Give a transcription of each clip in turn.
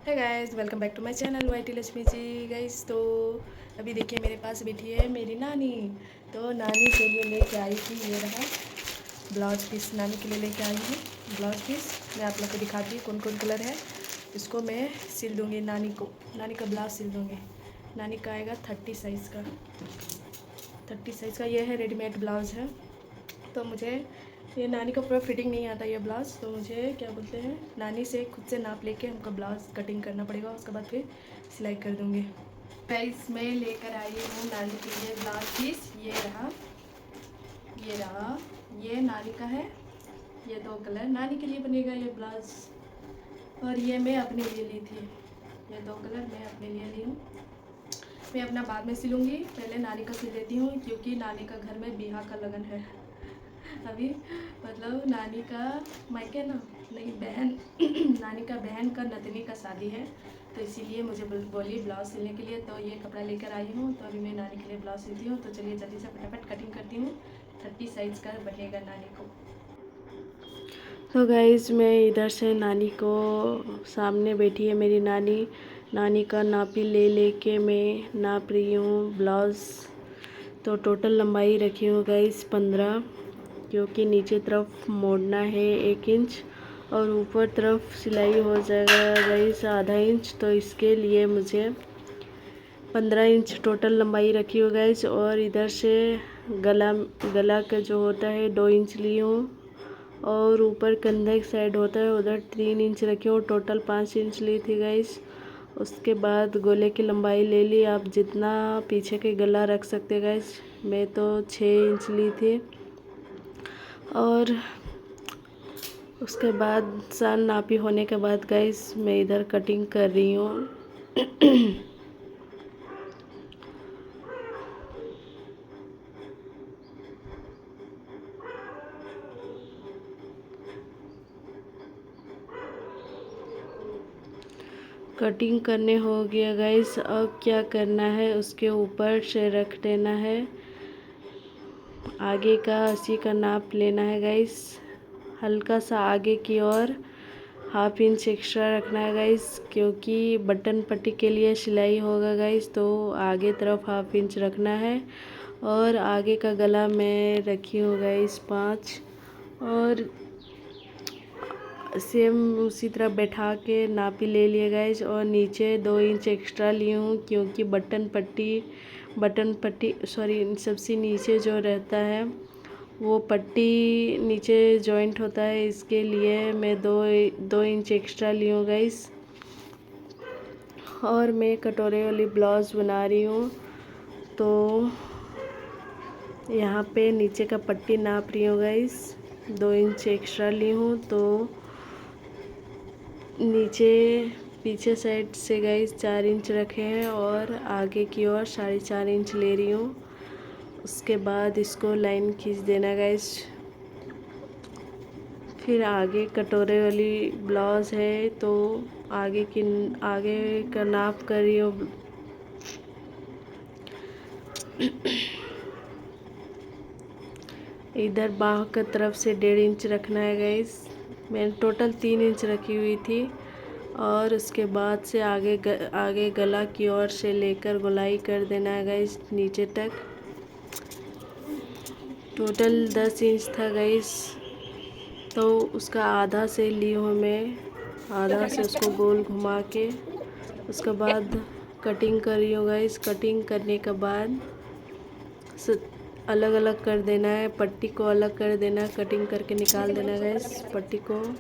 है guys, welcome back to my channel YT Lakshmi ji. Guys तो अभी देखिए मेरे पास बैठी है मेरी नानी। तो नानी के लिए लेके आई थी, ये रहा ब्लाउज पीस। नानी के लिए लेके आई हूँ ब्लाउज पीस। मैं आप लोग को दिखाती हूँ कौन कौन कलर है। इसको मैं सिल दूँगी नानी का ब्लाउज सिल दूँगी। नानी का आएगा 30 साइज़ का। ये है रेडीमेड ब्लाउज है। तो मुझे ये नानी का पूरा फिटिंग नहीं आता ये ब्लाउज़, तो मुझे क्या बोलते हैं नानी से खुद से नाप लेके हमको ब्लाउज़ कटिंग करना पड़ेगा। उसके बाद फिर सिलाई कर दूँगी। गाइस मैं लेकर आई हूँ नानी के लिए ब्लाउज पीस। ये रहा ये नानी का है। ये 2 कलर नानी के लिए बनेगा ये ब्लाउज़, और ये मैं अपने लिए ली थी। ये 2 कलर मैं अपने लिए ली हूँ। मैं अपना बाद में सिलूँगी, पहले नानी का सिल देती हूँ क्योंकि नानी का घर में बिहा का लगन है अभी। मतलब नानी का मायके ना, नहीं बहन नानी का बहन का नतनी का शादी है, तो इसीलिए मुझे बोली ब्लाउज सिलने के लिए। तो ये कपड़ा लेकर आई हूँ। तो अभी मैं नानी के लिए ब्लाउज सिलती हूँ। तो चलिए जल्दी से फटाफट कटिंग करती हूँ। 30 साइज़ का बनेगा नानी को। तो गाइस मैं इधर से नानी को, सामने बैठी है मेरी नानी। नानी का नापी ले लेके मैं नाप रही हूँ ब्लाउज़। तो टोटल लंबाई रखी हूँ गाइस 15, क्योंकि नीचे तरफ मोड़ना है 1 इंच और ऊपर तरफ सिलाई हो जाएगा गाइस आधा इंच। तो इसके लिए मुझे 15 इंच टोटल लंबाई रखी हो गाइस। और इधर से गला का जो होता है 2 इंच ली हूँ, और ऊपर कंधा एक साइड होता है उधर 3 इंच रखी हूँ। टोटल 5 इंच ली थी गाइस। उसके बाद गले की लंबाई ले ली, आप जितना पीछे के गला रख सकते गाइस। मैं तो 6 इंच ली थी। और उसके बाद सन नापी होने के बाद गाइस मैं इधर कटिंग कर रही हूँ। कटिंग करने हो गया गाइस। अब क्या करना है, उसके ऊपर से रख देना है आगे का 80 का नाप लेना है गाइस। हल्का सा आगे की ओर 1/2 इंच एक्स्ट्रा रखना है गाइस, क्योंकि बटन पट्टी के लिए सिलाई होगा गाइस। तो आगे तरफ 1/2 इंच रखना है। और आगे का गला मैं रखी हूँ गाइस 5, और सेम उसी तरह बैठा के नापी ले लिए गाइस। और नीचे 2 इंच एक्स्ट्रा ली हूँ, क्योंकि बटन पट्टी सॉरी सबसे नीचे जो रहता है वो पट्टी नीचे जॉइंट होता है, इसके लिए मैं 2 इंच एक्स्ट्रा ली हूँ गाइस। और मैं कटोरे वाली ब्लाउज़ बना रही हूँ। तो यहाँ पे नीचे का पट्टी नाप रही हूँ गाइस, 2 इंच एक्स्ट्रा ली हूँ। तो नीचे पीछे साइड से गाइस 4 इंच रखे हैं, और आगे की ओर 4.5 इंच ले रही हूँ। उसके बाद इसको लाइन खींच देना गाइस। फिर आगे कटोरे वाली ब्लाउज़ है, तो आगे का नाप कर रही हूँ। इधर बाह का तरफ से 1.5 इंच रखना है गाइस। मैंने टोटल 3 इंच रखी हुई थी। और उसके बाद से आगे गला की ओर से लेकर गोलाई कर देना है गाइस नीचे तक। टोटल 10 इंच था गाइस, तो उसका आधा से ली हूँ मैं, आधा से उसको गोल घुमा के। उसके बाद कटिंग कर रही हूँ गाइस। कटिंग करने के बाद अलग अलग कर देना है, पट्टी को अलग कर देना, कटिंग करके निकाल देना है गाइस पट्टी को।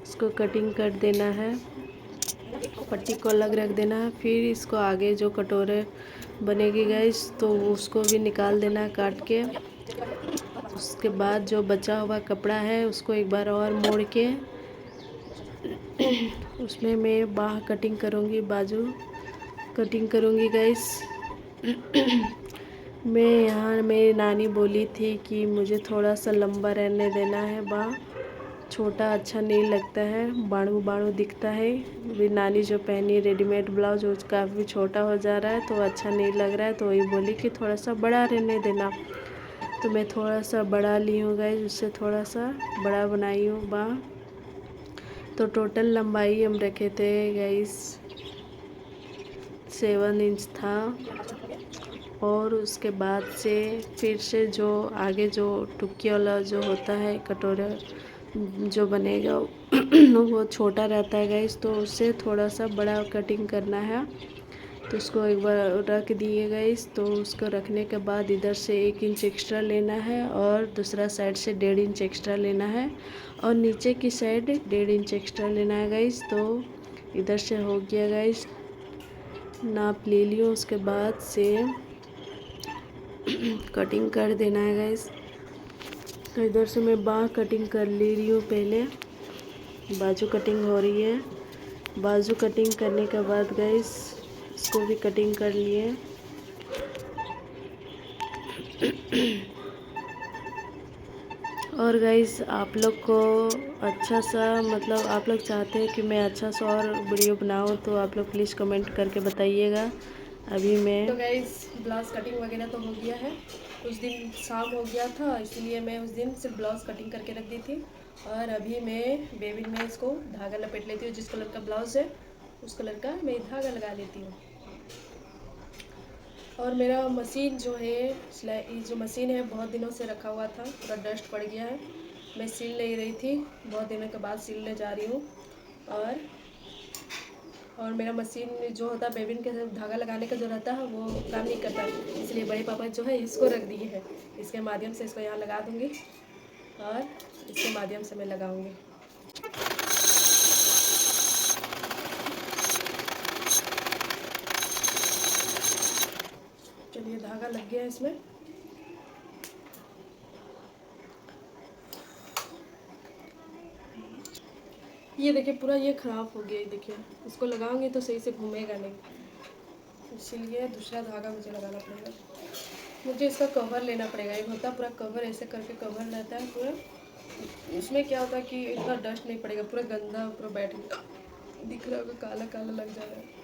उसको कटिंग कर देना है, पट्टी को अलग रख देना है। फिर इसको आगे जो कटोरे बनेगी गाइस, तो उसको भी निकाल देना है काट के। उसके बाद जो बचा हुआ कपड़ा है उसको एक बार और मोड़ के उसमें मैं बाह कटिंग करूँगी, बाजू कटिंग करूँगी गाइस। मैं यहाँ मेरी नानी बोली थी कि मुझे थोड़ा सा लंबा रहने देना है, बाह छोटा अच्छा नहीं लगता है, बाणू बाणू दिखता है। मेरी नानी जो पहनी रेडीमेड ब्लाउज वो काफ़ी छोटा हो जा रहा है, तो अच्छा नहीं लग रहा है। तो वही बोली कि थोड़ा सा बड़ा रहने देना। तो मैं थोड़ा सा बड़ा ली हूँ गाइस, उससे थोड़ा सा बड़ा बनाई हूँ बाह। तो टोटल लंबाई हम रखे थे गाइस 7 इंच था। और उसके बाद से फिर से जो आगे जो टुक्की वाला जो होता है कटोरा जो बनेगा वो छोटा रहता है गाइस, तो उससे थोड़ा सा बड़ा कटिंग करना है। तो उसको एक बार रख दिए गाइस। तो उसको रखने के बाद इधर से 1 इंच एक्स्ट्रा लेना है और दूसरा साइड से 1.5 इंच एक्स्ट्रा लेना है और नीचे की साइड 1.5 इंच एक्स्ट्रा लेना है गाइस। तो इधर से हो गया गाइस, नाप ले लियो। उसके बाद से कटिंग कर देना है गाइस। तो इधर से मैं बाह कटिंग कर ले रही हूँ। पहले बाजू कटिंग हो रही है। बाजू कटिंग करने के बाद गाइस इसको भी कटिंग कर लिए। और गाइस आप लोग को अच्छा सा मतलब आप लोग चाहते हैं कि मैं अच्छा सा और वीडियो बनाऊँ तो आप लोग प्लीज़ कमेंट करके बताइएगा। अभी मैं तो गाइस ब्लाउज कटिंग वगैरह तो हो गया है। उस दिन शाम हो गया था, इसलिए मैं उस दिन सिर्फ ब्लाउज कटिंग करके रख दी थी। और अभी मैं बेबी में इसको धागा लपेट लेती हूँ। जिस कलर का ब्लाउज है उस कलर का मैं धागा लगा लेती हूँ। और मेरा मशीन जो है सिलाई जो मशीन है बहुत दिनों से रखा हुआ था, पूरा डस्ट पड़ गया है। मैं सिल नहीं रही थी, बहुत दिनों के बाद सिलने जा रही हूँ। और मेरा मशीन जो होता है बेबिन के धागा लगाने का जो रहता है वो काम नहीं करता, इसलिए बड़े पापा जो है इसको रख दिए हैं। इसके माध्यम से इसको यहाँ लगा दूँगी और इसके माध्यम से मैं लगाऊँगी। चलिए धागा लग गया इसमें। ये देखिए पूरा ये ख़राब हो गया। देखिए इसको लगाऊंगी तो सही से घूमेगा नहीं, इसीलिए दूसरा धागा मुझे लगाना पड़ेगा। मुझे इसका कवर लेना पड़ेगा। एक होता है पूरा कवर, ऐसे करके कवर रहता है पूरा। उसमें क्या होता है कि इतना डस्ट नहीं पड़ेगा, पूरा गंदा पूरा बैठ दिख रहा होगा, काला काला लग जा रहा है।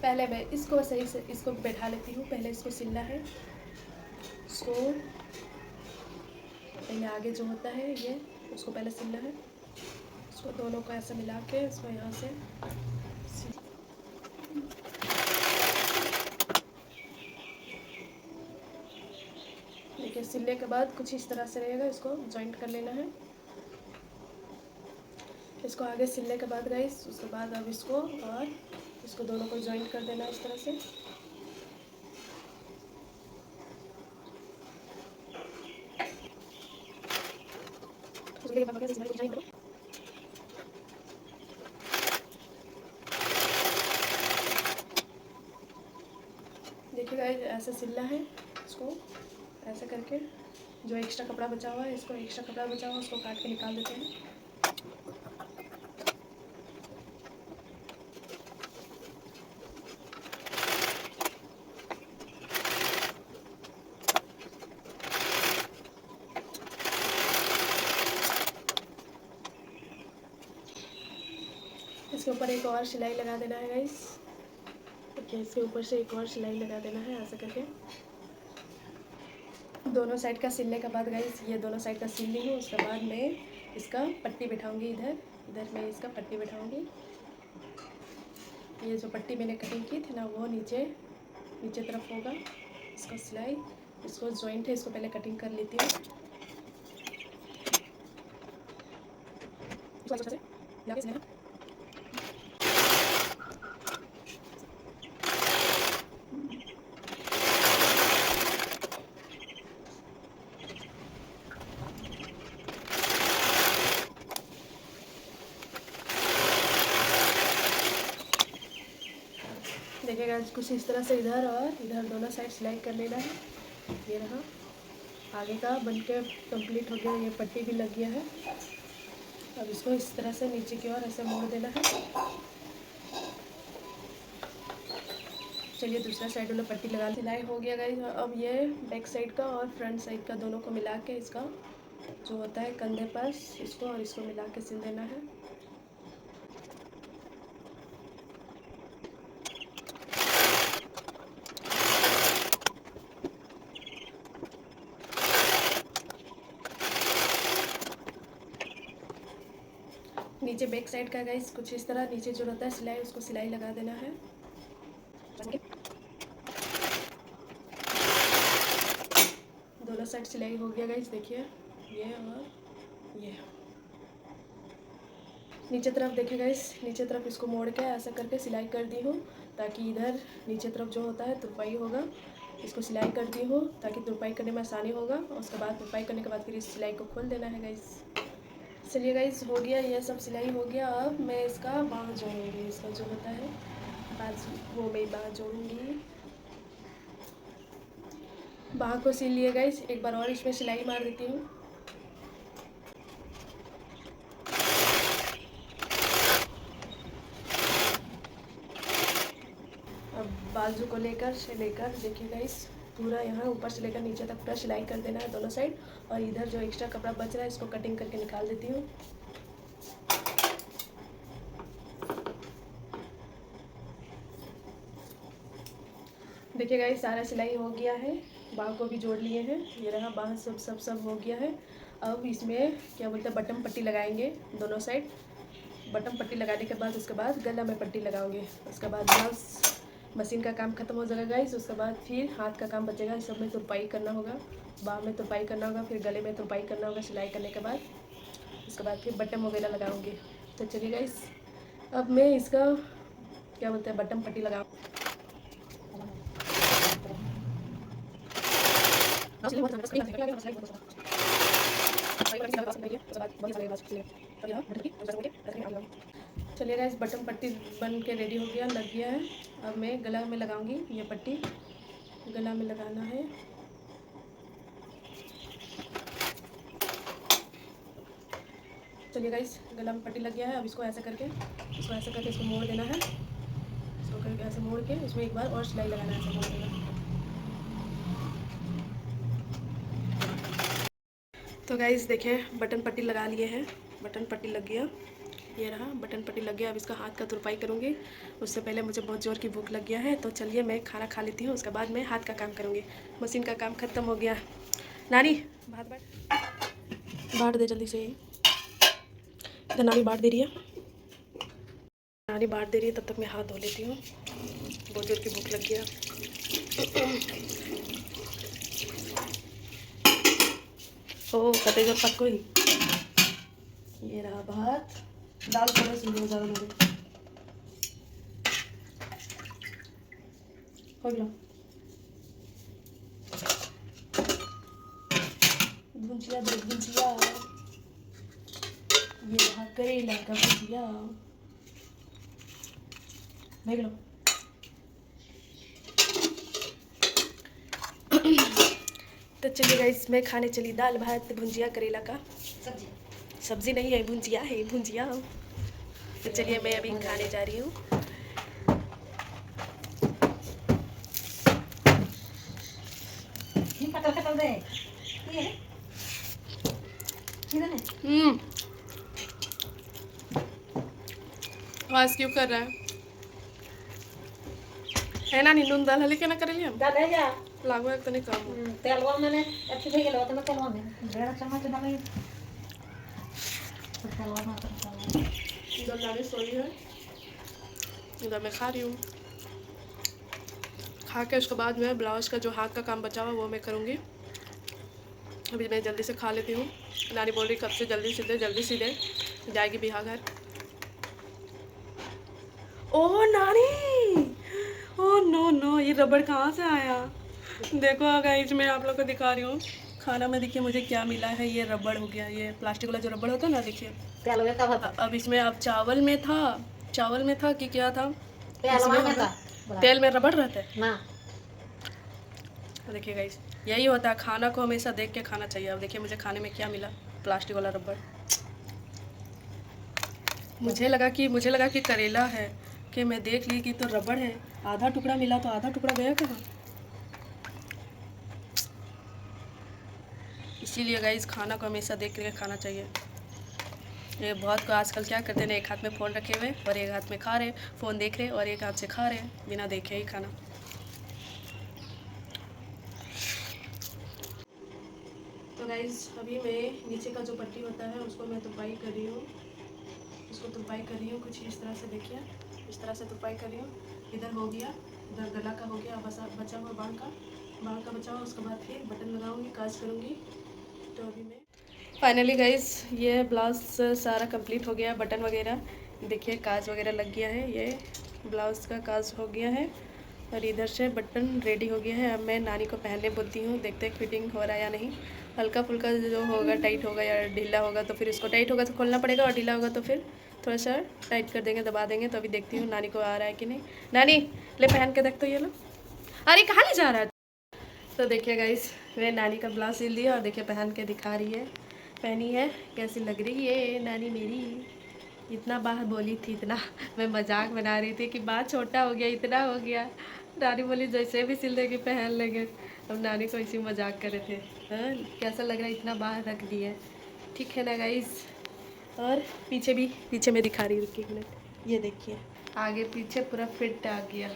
पहले मैं इसको सही से इसको बैठा लेती हूँ। पहले इसको सिलना है। इसको पहले आगे जो होता है ये उसको पहले सिलना है। इसको दोनों को ऐसे मिला के इसको यहाँ से देखिए सिलने के बाद कुछ इस तरह से रहेगा। इसको जॉइंट कर लेना है। इसको आगे सिलने के बाद गाइस उसके बाद अब इसको और इसको दोनों को जॉइंट कर देना इस तरह से। देखिए गाइस ऐसे सिलना है इसको, ऐसे करके जो एक्स्ट्रा कपड़ा बचा हुआ है इसको एक्स्ट्रा कपड़ा बचा हुआ है उसको काट के निकाल देते हैं। इसके ऊपर एक और सिलाई लगा देना है गाइस। देखिए इसके ऊपर से एक और सिलाई लगा देना है ऐसा करके। दोनों साइड का सिलने के बाद गाइस ये दोनों साइड का सिल ली हूँ। उसके बाद मैं इसका पट्टी बिठाऊंगी। इधर इधर मैं इसका पट्टी बिठाऊंगी। ये जो पट्टी मैंने कटिंग की थी ना वो नीचे नीचे तरफ होगा। इसको सिलाई इसको जॉइंट है, इसको पहले कटिंग कर लेती हूँ। देखिएगा कुछ इस तरह से इधर और इधर दोनों साइड सिलाई कर लेना है। ये रहा आगे का बनके कंप्लीट हो गया। ये पट्टी भी लग गया है। अब इसको इस तरह से नीचे की ओर ऐसे मोड़ देना है। चलिए दूसरा साइड वाला पट्टी लगा, सिलाई हो गया गाइस। अब ये बैक साइड का और फ्रंट साइड का दोनों को मिला के इसका जो होता है कंधे पास इसको और इसको मिला के सिल देना है। नीचे बैक साइड का गाइस कुछ इस तरह नीचे जो रहता है सिलाई उसको सिलाई लगा देना है। दोनों साइड सिलाई हो गया गाइस, देखिए ये और ये। नीचे तरफ देखिए गाइस, नीचे तरफ इसको मोड़ के ऐसा करके सिलाई कर दी हूँ ताकि इधर नीचे तरफ जो होता है तुरपाई होगा, इसको सिलाई कर दी हूँ ताकि तुरपाई करने में आसानी होगा। और उसके बाद तुरपाई करने के बाद फिर इस सिलाई को खोल देना है गाइस। चलिए गाइस हो गया, ये सब सिलाई हो गया। अब मैं इसका बाँह जोड़ूँगी, इसका जो होता है बाजू वो मैं बाँह जोड़ूँगी। बाँह को सिल लिए गाइस, एक बार और इसमें सिलाई मार देती हूँ। अब बाजू को लेकर देखिए गाइस पूरा यहाँ ऊपर से लेकर नीचे तक पूरा सिलाई कर देना है दोनों साइड। और इधर जो एक्स्ट्रा कपड़ा बच रहा है इसको कटिंग करके निकाल देती हूँ। देखिए गाइस सारा सिलाई हो गया है, बाँह को भी जोड़ लिए हैं, ये रहा बाँह सब हो गया है। अब इसमें क्या बोलते हैं बटन पट्टी लगाएंगे दोनों साइड। बटन पट्टी लगाने के बाद उसके बाद गला में पट्टी लगाऊंगी। उसके बाद ब्लाउज मशीन का काम खत्म हो जाएगा गाइस। उसके बाद फिर हाथ का काम बचेगा, इस सब में तुरपाई करना होगा, बाँह में तुरपाई करना होगा, फिर गले में तुरपाई करना होगा सिलाई करने के बाद। उसके बाद फिर बटन वगैरह लगाऊंगी। तो चलिए गाइस अब मैं इसका क्या बोलते हैं बटन पट्टी लगाऊँ। चलिए गाइस बटन पट्टी बन के रेडी हो गया, लग गया है। अब मैं गला में लगाऊंगी, ये पट्टी गला में लगाना है। चलिए गाइस गला में पट्टी लग गया है। अब इसको ऐसे करके इसको मोड़ देना है। इसको करके ऐसे मोड़ के इसमें एक बार और सिलाई लगाना है, ऐसे मोड़ देना। तो गाइस देखिए बटन पट्टी लगा लिए हैं, बटन पट्टी लग गया, ये रहा बटन पट्टी लग गया। अब इसका हाथ का तुरपाई करूँगी। उससे पहले मुझे बहुत ज़ोर की भूख लग गया है, तो चलिए मैं खाना खा लेती हूँ, उसके बाद मैं हाथ का काम करूँगी। मशीन का काम ख़त्म हो गया। नानी भात बांट दे जल्दी से, इधर नानी बांट दे रही है, नानी बांट दे रही है, तब तक मैं हाथ धो लेती हूँ, बहुत ज़ोर की भूख लग गया। ओ कते जोर पक गई। ये रहा भात, दाल थोड़ा सी हो ज़्यादा मेरे हो गया। भुजिया दे भुजिया, ये रहा करेला का भुजिया, देख लो। तो चलिए गाइस मैं खाने चली दाल भात भुजिया करेला का सब्जी नहीं है, भुजिया है, भुजिया। तो चलिए मैं अभी खाने जा रही हूँ। आवाज क्यों कर रहा है ना? नींद दाल हल्के ना करे लिया दाल है जा लागू एक तो नहीं काम तेलवा मैंने अच्छी थे गेलो तो तेलवा में डेढ़ चम्मच डाल तो तेलवा में तो लाली सोई है, इधर मैं खा रही हूँ। खा के उसके बाद मैं ब्लाउज़ का जो हाथ का काम बचा हुआ वो मैं करूँगी। अभी मैं जल्दी से खा लेती हूँ। नानी बोल रही कब से जल्दी सीधे जाएगी बिहार घर। ओह नानी, ओह नो ये रबड़ कहाँ से आया? देखो गाइस मैं आप लोग को दिखा रही हूँ खाना में। देखिए मुझे क्या मिला है, ये रबड़ हो गया, ये प्लास्टिक वाला जो रबड़ होता है ना। देखिए अब इसमें अब चावल में था कि क्या था, तेल में रबड़ रहता है ना। देखिए गाइस यही होता है, खाना को हमेशा देख के खाना चाहिए। अब देखिए मुझे खाने में क्या मिला, प्लास्टिक वाला रबड़। मुझे लगा कि करेला है, कि मैं देख ली कि तो रबड़ है। आधा टुकड़ा मिला तो आधा टुकड़ा गया कहाँ। इसीलिए गाइस खाना को हमेशा देख के खाना चाहिए। ये बहुत को आजकल क्या करते हैं, एक हाथ में फ़ोन रखे हुए और एक हाथ में खा रहे, फ़ोन देख रहे और एक हाथ से खा रहे, बिना देखे ही खाना। तो गाइस अभी मैं नीचे का जो पट्टी होता है उसको मैं तुरपाई कर रही हूँ, कुछ इस तरह से। देखिए इस तरह से तुरपाई कर रही हूँ। इधर हो गया, इधर गला का हो गया, बचा हुआ बाल का बचा हुआ। उसके बाद फिर बटन लगाऊंगी, काज करूँगी। तो अभी मैं फाइनली गाइस ये ब्लाउज़ सारा कंप्लीट हो गया, बटन वगैरह देखिए, काज वगैरह लग गया है। ये ब्लाउज़ का काज हो गया है और इधर से बटन रेडी हो गया है। अब मैं नानी को पहनने बोलती हूँ, देखते हैं फिटिंग हो रहा है या नहीं। हल्का फुल्का जो होगा, टाइट होगा या ढीला होगा तो फिर इसको, टाइट होगा तो खोलना पड़ेगा और ढीला होगा तो फिर थोड़ा सा टाइट कर देंगे, दबा देंगे। तो अभी देखती हूँ नानी को आ रहा है कि नहीं। नानी ले पहन के देख तो, ये लो। अरे कहाँ ले जा रहा है। तो देखिए गाइस मैं नानी का ब्लाउज सिल दिया और देखिए पहन के दिखा रही है, पहनी है, कैसी लग रही है नानी मेरी। इतना बार बोली थी, इतना मैं मजाक बना रही थी कि बात छोटा हो गया, इतना हो गया। नानी बोली जैसे भी सिल देगी पहन लेंगे। हम नानी को इसी मजाक कर रहे थे। हाँ कैसा लग रहा है, इतना बाहर रख दिया। ठीक है ना गाइस। और पीछे मैं दिखा रही हूँ, रुकिए एक मिनट। ये देखिए आगे पीछे पूरा फिट आ गया।